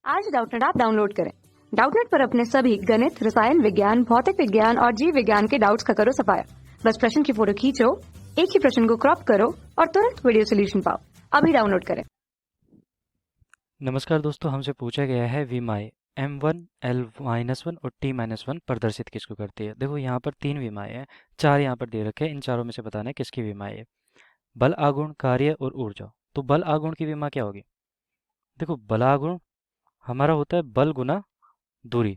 आज Doubtnut app download करें। Doubtnut पर अपने सभी गणित, रसायन विज्ञान, भौतिक विज्ञान और जीव विज्ञान के डाउट्स का करो सफाया। बस प्रश्न की फोटो खींचो, एक ही प्रश्न को क्रॉप करो और तुरंत वीडियो सोल्यूशन पाओ। अभी डाउनलोड करें। नमस्कार दोस्तों, हमसे पूछा गया है विमाएं M1, L-1 और T-1 प्रदर्शित किसको करती है। देखो यहाँ पर 3 विमाएं हैं, 4 यहाँ पर दे रखे हैं। इन चारों में से बताना है किसकी विमाएं है। बल, आघूर्ण, कार्य और ऊर्जा। तो बल आघूर्ण की विमा क्या होगी? देखो, बल आघूर्ण हमारा होता है बल गुना दूरी।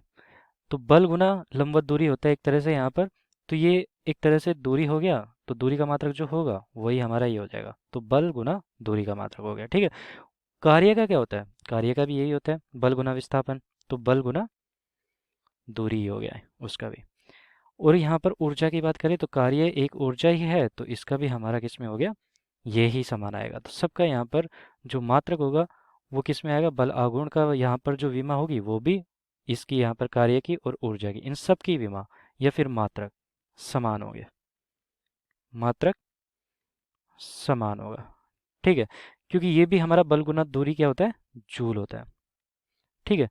तो बल गुना लंबवत दूरी होता है एक तरह से यहाँ पर। तो ये एक तरह से दूरी हो गया, तो दूरी का मात्रक जो होगा वही हमारा ये हो जाएगा। तो बल गुना दूरी का मात्रक हो गया, ठीक है। कार्य का क्या होता है? कार्य का भी यही होता है, बल गुना विस्थापन। तो बल गुना दूरी ही हो गया है उसका भी। और यहाँ पर ऊर्जा की बात करें तो कार्य एक ऊर्जा ही है, तो इसका भी हमारा किस में हो गया? ये ही समान आएगा। तो सबका यहाँ पर जो मात्रक होगा वो किस में आएगा? बल आघूर्ण का यहाँ पर जो विमा होगी वो भी इसकी यहाँ पर कार्य की और ऊर्जा की, इन सब की विमा या फिर मात्रक समान हो गया। मात्रक समान होगा, ठीक है। क्योंकि ये भी हमारा बल गुना दूरी क्या होता है? जूल होता है, ठीक है।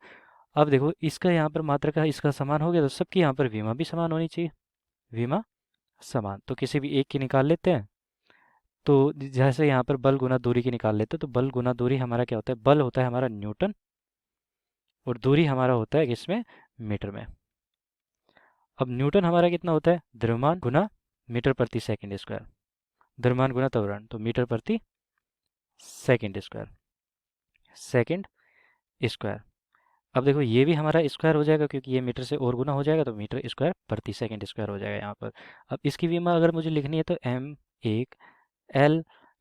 अब देखो, इसका यहाँ पर मात्रा का इसका समान हो गया, तो सबकी यहाँ पर विमा भी समान होनी चाहिए। विमा समान, तो किसी भी एक की निकाल लेते हैं। तो जैसे यहाँ पर बल गुना दूरी की निकाल लेते हैं, तो बल गुना दूरी हमारा क्या होता है? बल होता है हमारा न्यूटन और दूरी हमारा होता है किसमें? मीटर में। अब न्यूटन हमारा कितना होता है? द्रव्यमान गुना मीटर प्रति सेकंड स्क्वायर। द्रव्यमान गुना त्वरण, तो मीटर प्रति सेकंड स्क्वायर। Second square. अब देखो, ये भी हमारा स्क्वायर हो जाएगा क्योंकि ये मीटर से और गुना हो जाएगा, तो मीटर स्क्वायर प्रति सेकंड स्क्वायर हो जाएगा यहाँ पर। अब इसकी विमा अगर मुझे लिखनी है तो M1 L,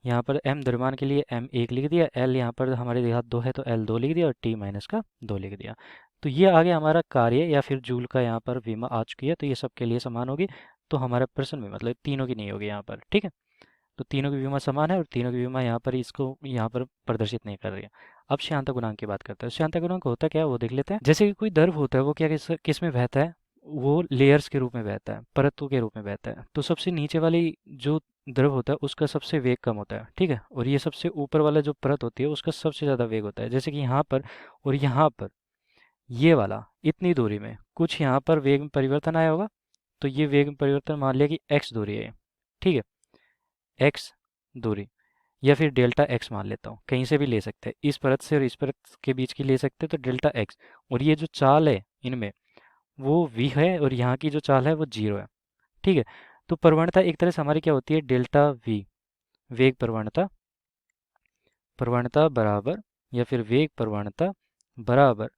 यहाँ पर M द्रव्यमान के लिए M1 लिख दिया, L यहाँ पर हमारे हाथ 2 है तो L2 लिख दिया और T माइनस का 2 लिख दिया। तो ये आगे हमारा कार्य या फिर जूल का यहाँ पर विमा आ चुकी है, तो ये सबके लिए समान होगी। तो हमारे प्रश्न में मतलब तीनों की नहीं होगी यहाँ पर, ठीक है। तो तीनों की विमा समान है और तीनों की विमा यहाँ पर इसको यहाँ पर प्रदर्शित नहीं कर रही है। अब श्यानता गुणांक की बात करते हैं। श्यानता गुणांक होता क्या है वो देख लेते हैं। जैसे कि कोई द्रव होता है वो क्या किस में बहता है? वो लेयर्स के रूप में बहता है, परतों के रूप में बहता है। तो सबसे नीचे वाली जो द्रव होता है उसका सबसे वेग कम होता है, ठीक है। और ये सबसे ऊपर वाला जो परत होती है उसका सबसे ज़्यादा वेग होता है। जैसे कि यहाँ पर और यहाँ पर ये वाला इतनी दूरी में कुछ यहाँ पर वेग में परिवर्तन आया होगा, तो ये वेग में परिवर्तन मान लिया कि x दूरी है, ठीक है। x दूरी या फिर डेल्टा एक्स मान लेता हूँ, कहीं से भी ले सकते हैं, इस परत से और इस परत के बीच की ले सकते हैं, तो डेल्टा एक्स। और ये जो चाल है इनमें वो v है और यहाँ की जो चाल है वो 0 है, ठीक है। तो प्रवणता एक तरह से हमारी क्या होती है? डेल्टा v, वेग प्रवणता। प्रवणता बराबर या फिर वेग प्रवणता बराबर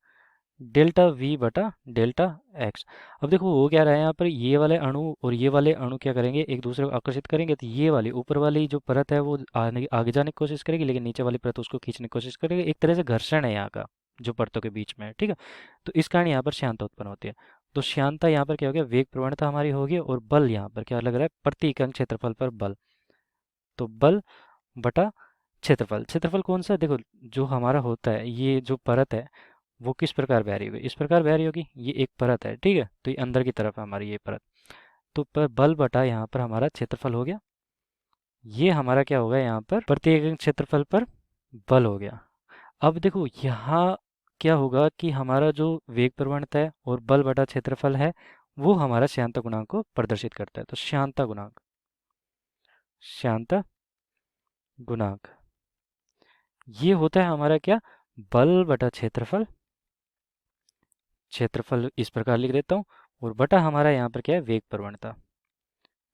डेल्टा v बटा डेल्टा x। अब देखो वो क्या रहा है यहाँ पर, ये वाले अणु और ये वाले अणु क्या करेंगे? एक दूसरे को आकर्षित करेंगे, तो ये वाली ऊपर वाली जो परत है वो आगे जाने की कोशिश करेगी, लेकिन नीचे वाली परत उसको खींचने की कोशिश करेगी। एक तरह से घर्षण है यहाँ का जो परतों के बीच में है, ठीक है। तो इस कारण यहाँ पर श्यानता उत्पन्न होती है। तो श्यानता यहाँ पर क्या हो गया? वेग प्रवणता हमारी होगी। और बल यहाँ पर क्या लग रहा है? प्रति इकाई क्षेत्रफल पर बल। तो बल बटा क्षेत्रफल। क्षेत्रफल कौन सा है? देखो, जो हमारा होता है ये जो परत है वो किस प्रकार बह रही होगी? इस प्रकार बह रही होगी। ये एक परत है, ठीक है। तो ये अंदर की तरफ है हमारी ये परत। तो बल बटा यहाँ पर हमारा क्षेत्रफल हो गया। ये हमारा क्या होगा? यहाँ पर प्रति इकाई क्षेत्रफल पर बल हो गया। अब देखो यहाँ क्या होगा कि हमारा जो वेग प्रवणता है और बल बटा क्षेत्रफल है वो हमारा श्यानता गुणांक को प्रदर्शित करता है। तो श्यानता गुणांक, श्यानता गुणांक ये होता है हमारा क्या? बल बटा क्षेत्रफल। क्षेत्रफल इस प्रकार लिख देता हूँ और बटा हमारा यहाँ पर क्या है? वेग प्रवणता।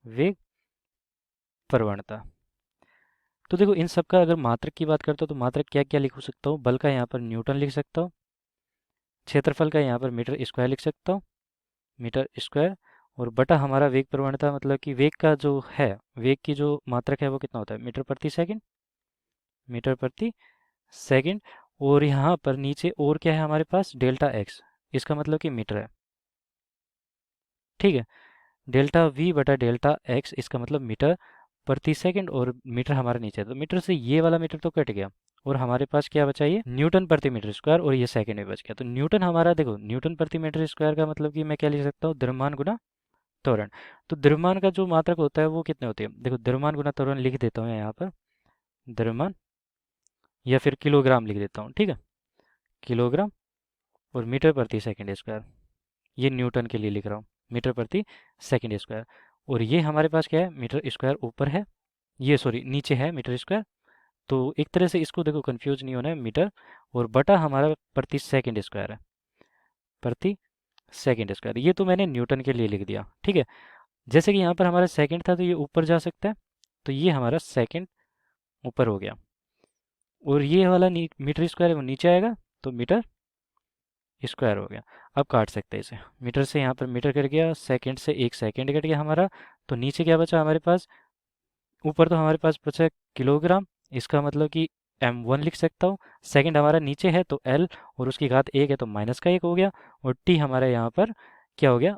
वेग प्रवणता। तो देखो, इन सब का अगर मात्रक की बात करता हूँ तो मात्रक क्या क्या लिख सकता हूँ? बल का यहाँ पर न्यूटन लिख सकता हूँ, क्षेत्रफल का यहाँ पर मीटर स्क्वायर लिख सकता हूँ, मीटर स्क्वायर। और बटा हमारा वेग प्रवणता, मतलब कि वेग का जो है, वेग की जो मात्रक है वो कितना होता है? मीटर प्रति सेकंड। मीटर प्रति सेकंड। और यहाँ पर नीचे और क्या है हमारे पास? डेल्टा एक्स, इसका मतलब कि मीटर है, ठीक है। डेल्टा वी बटा डेल्टा एक्स, इसका मतलब मीटर प्रति सेकंड। और मीटर हमारे नीचे है, तो मीटर से ये वाला मीटर तो कट गया और हमारे पास क्या बचा? ये न्यूटन प्रति मीटर स्क्वायर, और ये सेकंड में बच गया। तो न्यूटन हमारा, देखो, न्यूटन प्रति मीटर स्क्वायर का मतलब कि मैं क्या लिख सकता हूँ? द्रव्यमान गुना त्वरण। तो द्रव्यमान का जो मात्रक होता है वो कितने होते हैं? देखो, द्रव्यमान गुना त्वरण लिख देता हूँ यहाँ पर, द्रव्यमान या फिर किलोग्राम लिख देता हूँ, ठीक है। किलोग्राम और मीटर प्रति सेकंड स्क्वायर, ये न्यूटन के लिए लिख रहा हूँ, मीटर प्रति सेकंड स्क्वायर। और ये हमारे पास क्या है, मीटर स्क्वायर ऊपर है, ये सॉरी नीचे है मीटर स्क्वायर। तो एक तरह से इसको देखो कंफ्यूज नहीं होना है, मीटर और बटा हमारा प्रति सेकंड स्क्वायर है, प्रति सेकंड स्क्वायर। ये तो मैंने न्यूटन के लिए लिख दिया, ठीक है। जैसे कि यहाँ पर हमारा सेकंड था तो ये ऊपर जा सकता है, तो ये हमारा सेकंड ऊपर हो गया। और ये वाला मीटर स्क्वायर है वो नीचे आएगा, तो मीटर स्क्वायर हो गया। अब काट सकते हैं इसे, मीटर से यहाँ पर मीटर कट गया, सेकंड से एक सेकंड कट गया हमारा, तो नीचे क्या बचा हमारे पास, ऊपर तो हमारे पास बचा है किलोग्राम, इसका मतलब कि m1 लिख सकता हूँ। सेकंड हमारा नीचे है तो l, और उसकी घात 1 है तो माइनस का 1 हो गया। और t हमारा यहाँ पर क्या हो गया,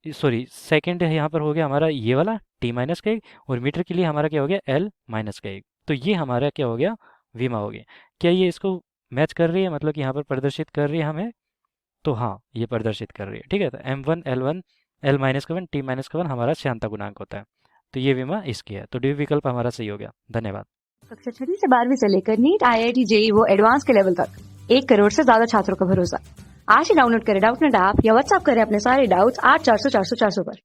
सॉरी सेकंड है यहाँ पर हो गया हमारा ये वाला t माइनस का 1, और मीटर के लिए हमारा क्या हो गया l माइनस का 1। तो ये हमारा क्या हो गया, विमा हो गया। क्या ये इसको मैच कर रही है, मतलब कि यहाँ पर प्रदर्शित कर रही है हमें, तो हाँ ये प्रदर्शित कर रही है, ठीक है। तो m1 l1 l माइनस का 1 t माइनस का 1 हमारा श्यानता गुणांक होता है। तो ये विमा इसकी है, तो डी विकल्प हमारा सही हो गया। धन्यवाद। कक्षा 6वीं से 12वीं से लेकर नीट, IIT, JEE वो एडवांस के लेवल तक 1 करोड़ से ज्यादा छात्रों का भरोसा। आज ही डाउनलोड करें डाउटनेट ऐप या व्हाट्सएप करें अपने सारे डाउट्स 8400 400 400 पर।